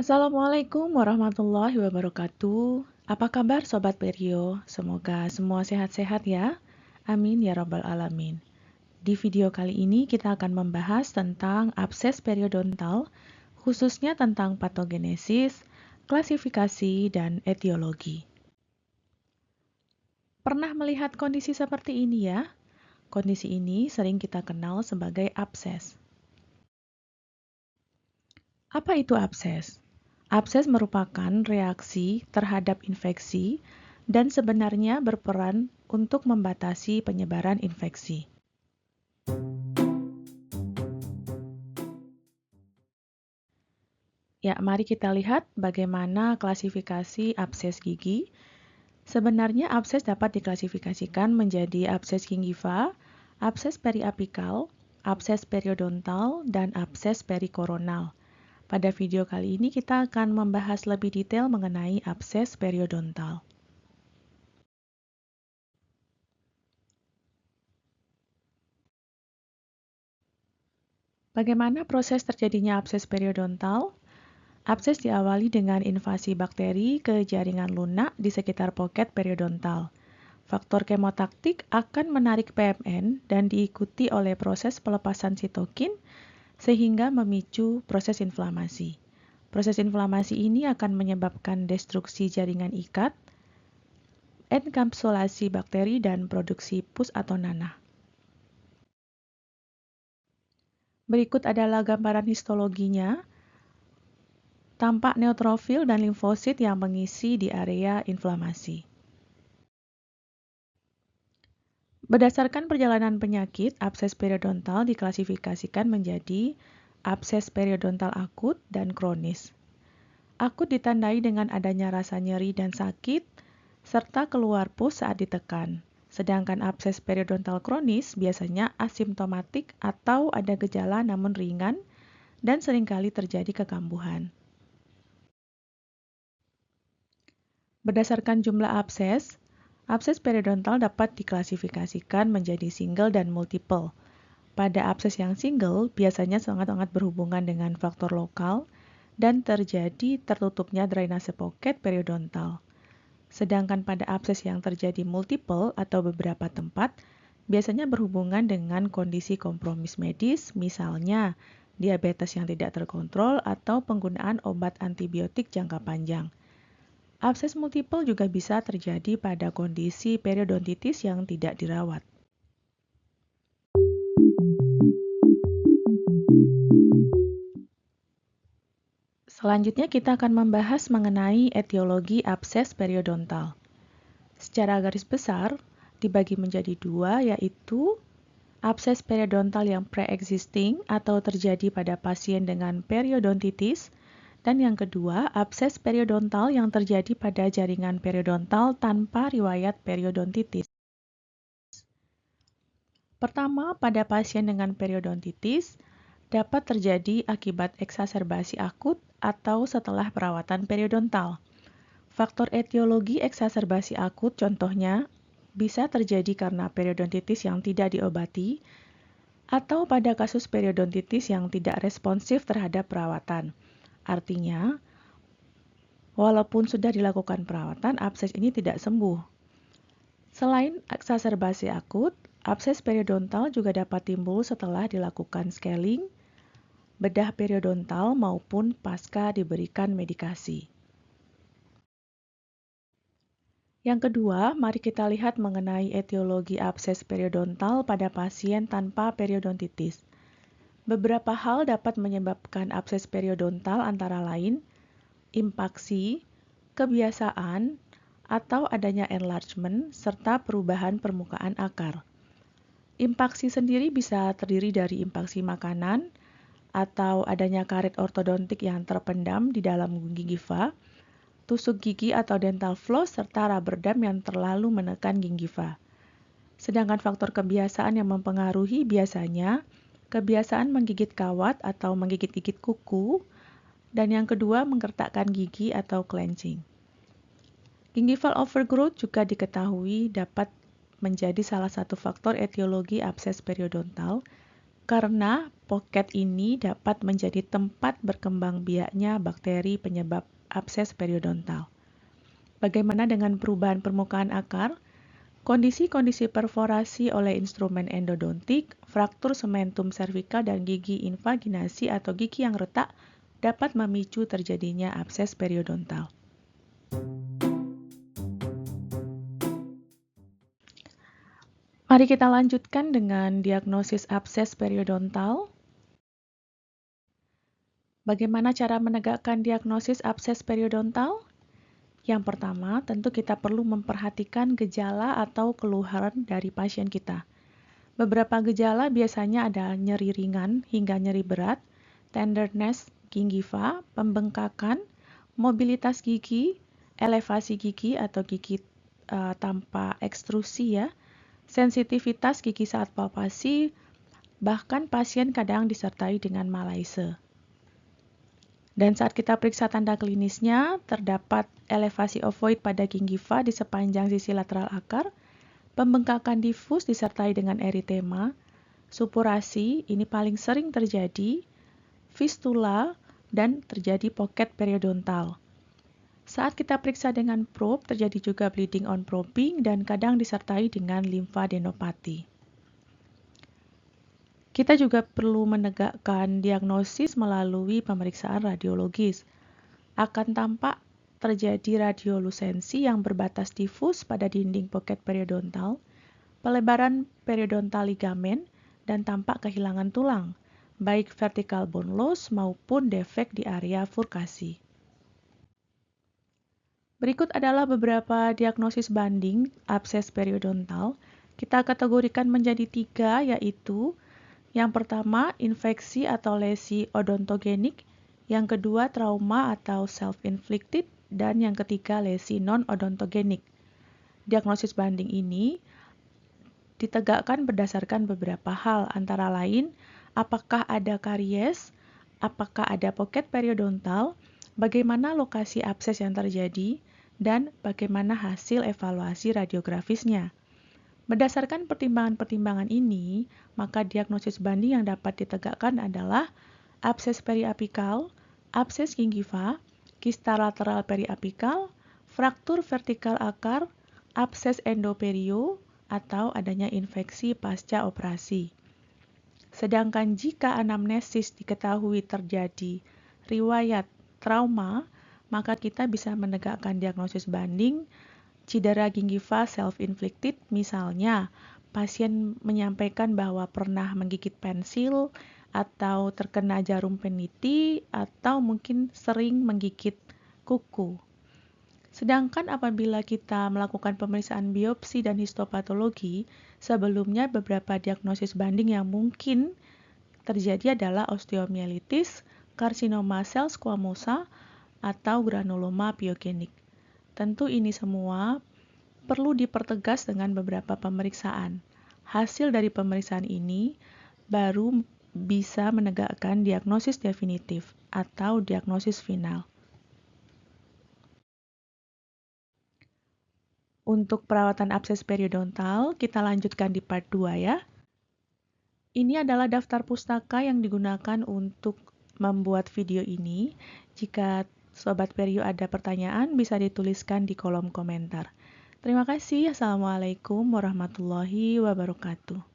Assalamualaikum warahmatullahi wabarakatuh. Apa kabar Sobat Perio? Semoga semua sehat-sehat ya. Amin ya rabbal alamin. Di video kali ini kita akan membahas tentang abses periodontal, khususnya tentang patogenesis, klasifikasi, dan etiologi. Pernah melihat kondisi seperti ini ya? Kondisi ini sering kita kenal sebagai abses. Apa itu abses? Abses merupakan reaksi terhadap infeksi dan sebenarnya berperan untuk membatasi penyebaran infeksi. Ya, mari kita lihat bagaimana klasifikasi abses gigi. Sebenarnya abses dapat diklasifikasikan menjadi abses gingiva, abses periapikal, abses periodontal, dan abses perikoronal. Pada video kali ini kita akan membahas lebih detail mengenai abses periodontal. Bagaimana proses terjadinya abses periodontal? Abses diawali dengan invasi bakteri ke jaringan lunak di sekitar poket periodontal. Faktor kemotaktik akan menarik PMN dan diikuti oleh proses pelepasan sitokin sehingga memicu proses inflamasi. Proses inflamasi ini akan menyebabkan destruksi jaringan ikat, enkapsulasi bakteri, dan produksi pus atau nanah. Berikut adalah gambaran histologinya. Tampak neutrofil dan limfosit yang mengisi di area inflamasi. Berdasarkan perjalanan penyakit, abses periodontal diklasifikasikan menjadi abses periodontal akut dan kronis. Akut ditandai dengan adanya rasa nyeri dan sakit, serta keluar pus saat ditekan. Sedangkan abses periodontal kronis biasanya asimptomatik atau ada gejala namun ringan dan seringkali terjadi kekambuhan. Berdasarkan jumlah abses, abses periodontal dapat diklasifikasikan menjadi single dan multiple. Pada abses yang single, biasanya sangat-sangat berhubungan dengan faktor lokal dan terjadi tertutupnya drainase poket periodontal. Sedangkan pada abses yang terjadi multiple atau beberapa tempat, biasanya berhubungan dengan kondisi kompromis medis, misalnya diabetes yang tidak terkontrol atau penggunaan obat antibiotik jangka panjang. Abses multiple juga bisa terjadi pada kondisi periodontitis yang tidak dirawat. Selanjutnya kita akan membahas mengenai etiologi abses periodontal. Secara garis besar, dibagi menjadi dua, yaitu abses periodontal yang pre-existing atau terjadi pada pasien dengan periodontitis, dan yang kedua, abses periodontal yang terjadi pada jaringan periodontal tanpa riwayat periodontitis. Pertama, pada pasien dengan periodontitis, dapat terjadi akibat eksaserbasi akut atau setelah perawatan periodontal. Faktor etiologi eksaserbasi akut contohnya bisa terjadi karena periodontitis yang tidak diobati atau pada kasus periodontitis yang tidak responsif terhadap perawatan. Artinya, walaupun sudah dilakukan perawatan, abses ini tidak sembuh. Selain eksaserbasi akut, abses periodontal juga dapat timbul setelah dilakukan scaling, bedah periodontal maupun pasca diberikan medikasi. Yang kedua, mari kita lihat mengenai etiologi abses periodontal pada pasien tanpa periodontitis. Beberapa hal dapat menyebabkan abses periodontal antara lain impaksi, kebiasaan, atau adanya enlargement, serta perubahan permukaan akar. Impaksi sendiri bisa terdiri dari impaksi makanan, atau adanya karet ortodontik yang terpendam di dalam gingiva, tusuk gigi atau dental floss, serta rubber dam yang terlalu menekan gingiva. Sedangkan faktor kebiasaan yang mempengaruhi biasanya kebiasaan menggigit kawat atau menggigit-gigit kuku, dan yang kedua menggertakkan gigi atau clenching. Gingival overgrowth juga diketahui dapat menjadi salah satu faktor etiologi abses periodontal, karena pocket ini dapat menjadi tempat berkembang biaknya bakteri penyebab abses periodontal. Bagaimana dengan perubahan permukaan akar? Kondisi-kondisi perforasi oleh instrumen endodontik, fraktur sementum cervical dan gigi invaginasi atau gigi yang retak dapat memicu terjadinya abses periodontal. Mari kita lanjutkan dengan diagnosis abses periodontal. Bagaimana cara menegakkan diagnosis abses periodontal? Yang pertama, tentu kita perlu memperhatikan gejala atau keluhan dari pasien kita. Beberapa gejala biasanya ada nyeri ringan hingga nyeri berat, tenderness gingiva, pembengkakan, mobilitas gigi, elevasi gigi atau gigi tanpa ekstrusi ya, sensitivitas gigi saat palpasi, bahkan pasien kadang disertai dengan malaise. Dan saat kita periksa tanda klinisnya, terdapat elevasi ovoid pada gingiva di sepanjang sisi lateral akar, pembengkakan difus disertai dengan eritema, supurasi, ini paling sering terjadi, fistula, dan terjadi pocket periodontal. Saat kita periksa dengan probe, terjadi juga bleeding on probing dan kadang disertai dengan limfadenopati. Kita juga perlu menegakkan diagnosis melalui pemeriksaan radiologis. Akan tampak terjadi radiolusensi yang berbatas difus pada dinding pocket periodontal, pelebaran periodontal ligamen, dan tampak kehilangan tulang, baik vertical bone loss maupun defek di area furkasi. Berikut adalah beberapa diagnosis banding abses periodontal. Kita kategorikan menjadi 3, yaitu yang pertama, infeksi atau lesi odontogenik. Yang kedua, trauma atau self-inflicted. Dan yang ketiga, lesi non-odontogenik. Diagnosis banding ini ditegakkan berdasarkan beberapa hal, antara lain, apakah ada karies, apakah ada pocket periodontal, bagaimana lokasi abses yang terjadi, dan bagaimana hasil evaluasi radiografisnya. Berdasarkan pertimbangan-pertimbangan ini, maka diagnosis banding yang dapat ditegakkan adalah abses periapikal, abses gingiva, kista lateral periapikal, fraktur vertikal akar, abses endoperio, atau adanya infeksi pasca operasi. Sedangkan jika anamnesis diketahui terjadi riwayat trauma, maka kita bisa menegakkan diagnosis banding cedera gingiva self-inflicted, misalnya pasien menyampaikan bahwa pernah menggigit pensil atau terkena jarum peniti atau mungkin sering menggigit kuku. Sedangkan apabila kita melakukan pemeriksaan biopsi dan histopatologi, sebelumnya beberapa diagnosis banding yang mungkin terjadi adalah osteomielitis, karsinoma sel squamosa, atau granuloma pyogenik. Tentu ini semua perlu dipertegas dengan beberapa pemeriksaan. Hasil dari pemeriksaan ini baru bisa menegakkan diagnosis definitif atau diagnosis final. Untuk perawatan abses periodontal, kita lanjutkan di part 2 ya. Ini adalah daftar pustaka yang digunakan untuk membuat video ini. Jika Sobat Perio ada pertanyaan, bisa dituliskan di kolom komentar. Terima kasih. Assalamualaikum warahmatullahi wabarakatuh.